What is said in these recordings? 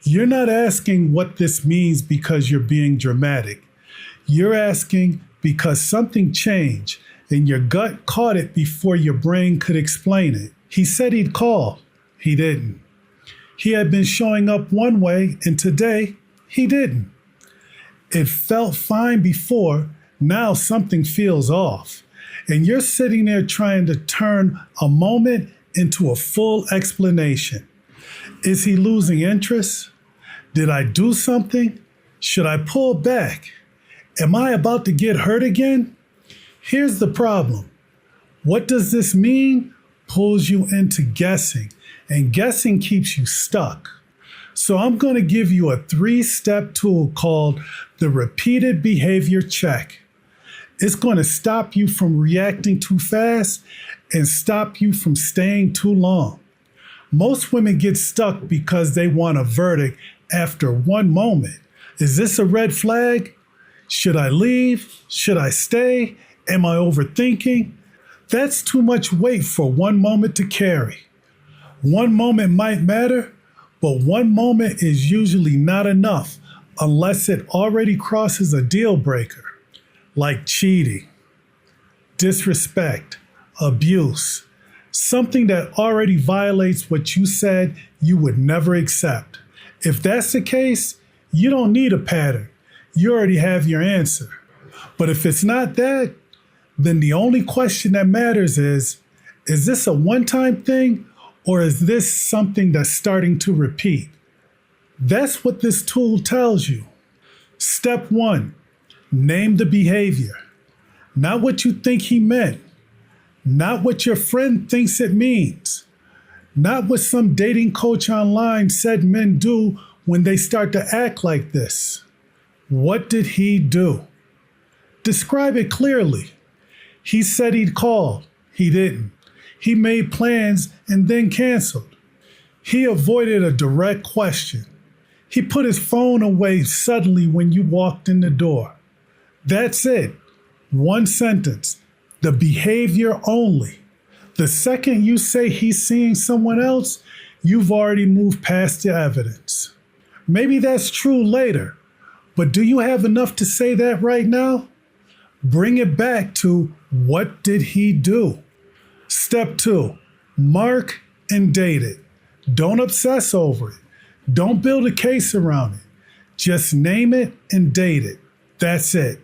You're not asking what this means because you're being dramatic. You're asking because something changed and your gut caught it before your brain could explain it. He said he'd call. He didn't. He had been showing up one way and today he didn't. It felt fine before, now something feels off. And you're sitting there trying to turn a moment into a full explanation. Is he losing interest? Did I do something? Should I pull back? Am I about to get hurt again? Here's the problem. What does this mean? Pulls you into guessing, and guessing keeps you stuck. So I'm going to give you a 3-step tool called the repeated behavior check. It's going to stop you from reacting too fast and stop you from staying too long. Most women get stuck because they want a verdict after one moment. Is this a red flag? Should I leave? Should I stay? Am I overthinking? That's too much weight for one moment to carry. One moment might matter, but one moment is usually not enough unless it already crosses a deal breaker, like cheating, disrespect, abuse, something that already violates what you said you would never accept. If that's the case, you don't need a pattern. You already have your answer. But if it's not that, then the only question that matters is this a one-time thing or is this something that's starting to repeat? That's what this tool tells you. Step 1, name the behavior. Not what you think he meant. Not what your friend thinks it means. Not what some dating coach online said men do when they start to act like this. What did he do? Describe it clearly. He said he'd call. He didn't. He made plans and then canceled. He avoided a direct question. He put his phone away suddenly when you walked in the door. That's it. One sentence. The behavior only. The second you say he's seeing someone else, you've already moved past the evidence. Maybe that's true later, but do you have enough to say that right now? Bring it back to what did he do? Step 2, mark and date it. Don't obsess over it. Don't build a case around it. Just name it and date it. That's it.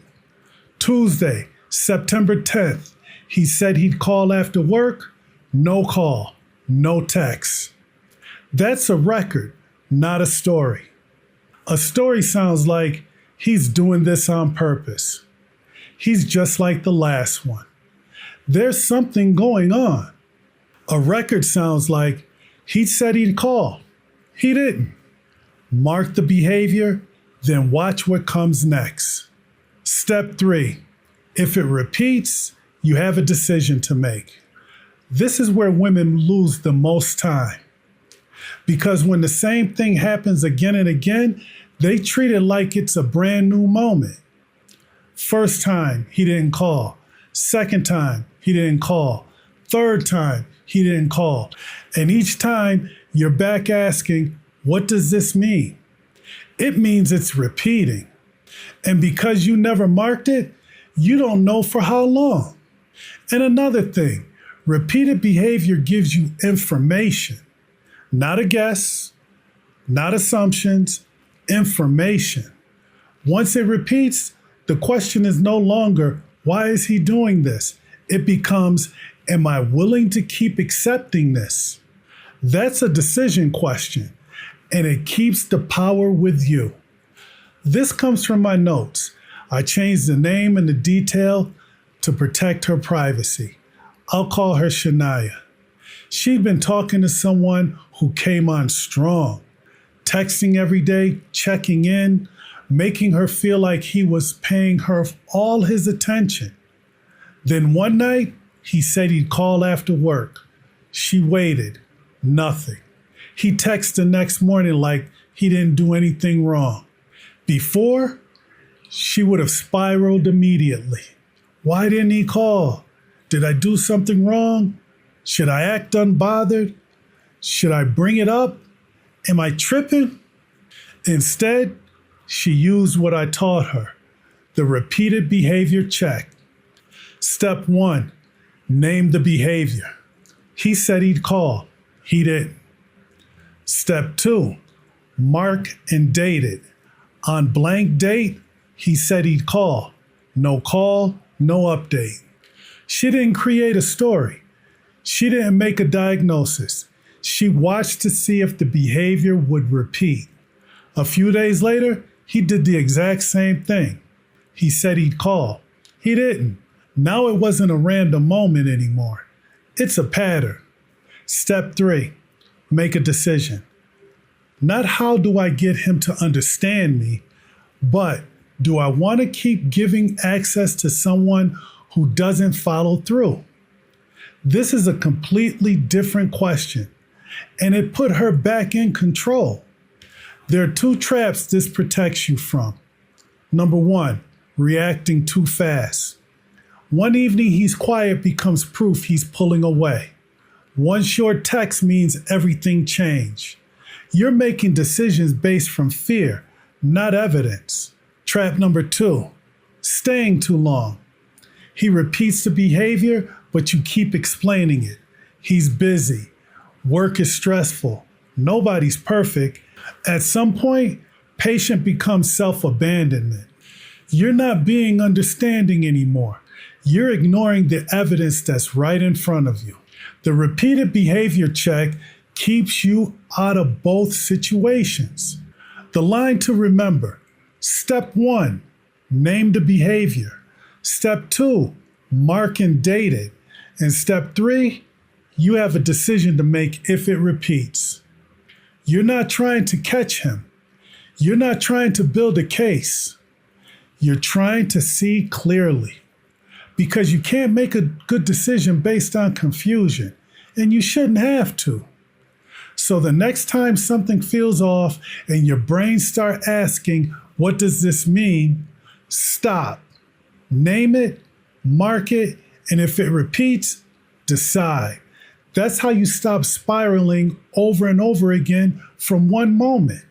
Tuesday, September 10th. He said he'd call after work. No call, no text. That's a record, not a story. A story sounds like he's doing this on purpose. He's just like the last one. There's something going on. A record sounds like he said he'd call. He didn't. Mark the behavior, then watch what comes next. Step 3. If it repeats, you have a decision to make. This is where women lose the most time. Because when the same thing happens again and again, they treat it like it's a brand new moment. First time, he didn't call. Second time, he didn't call. Third time, he didn't call. And each time, you're back asking, what does this mean? It means it's repeating. And because you never marked it, you don't know for how long. And another thing, repeated behavior gives you information, not a guess, not assumptions, information. Once it repeats, the question is no longer, why is he doing this? It becomes, am I willing to keep accepting this? That's a decision question, and it keeps the power with you. This comes from my notes. I changed the name and the detail to protect her privacy. I'll call her Shania. She'd been talking to someone who came on strong, texting every day, checking in, making her feel like he was paying her all his attention. Then one night, he said he'd call after work. She waited. Nothing. He texted the next morning like he didn't do anything wrong. Before, she would have spiraled immediately. Why didn't he call? Did I do something wrong? Should I act unbothered? Should I bring it up? Am I tripping? Instead, she used what I taught her, the repeated behavior check. Step 1, name the behavior. He said he'd call. He didn't. Step 2, mark and date it. On blank date, he said he'd call. No call, no update. She didn't create a story. She didn't make a diagnosis. She watched to see if the behavior would repeat. A few days later, he did the exact same thing. He said he'd call. He didn't. Now it wasn't a random moment anymore. It's a pattern. Step 3, make a decision. Not how do I get him to understand me, but do I want to keep giving access to someone who doesn't follow through? This is a completely different question, and it put her back in control. There are 2 traps this protects you from. Number 1, reacting too fast. One evening he's quiet becomes proof he's pulling away. One short text means everything changed. You're making decisions based from fear, not evidence. Trap number 2, staying too long. He repeats the behavior, but you keep explaining it. He's busy. Work is stressful. Nobody's perfect. At some point, patient becomes self-abandonment. You're not being understanding anymore. You're ignoring the evidence that's right in front of you. The repeated behavior check keeps you out of both situations. The line to remember: step 1, name the behavior. Step 2, mark and date it. And step 3, you have a decision to make if it repeats. You're not trying to catch him. You're not trying to build a case. You're trying to see clearly. Because you can't make a good decision based on confusion, and you shouldn't have to. So the next time something feels off and your brain starts asking, what does this mean? Stop. Name it, mark it, and if it repeats, decide. That's how you stop spiraling over and over again from one moment.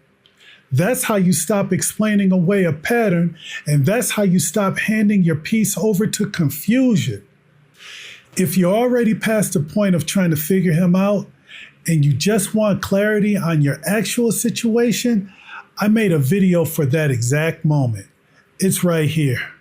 That's how you stop explaining away a pattern, and that's how you stop handing your piece over to confusion. If you're already past the point of trying to figure him out and you just want clarity on your actual situation, I made a video for that exact moment. It's right here.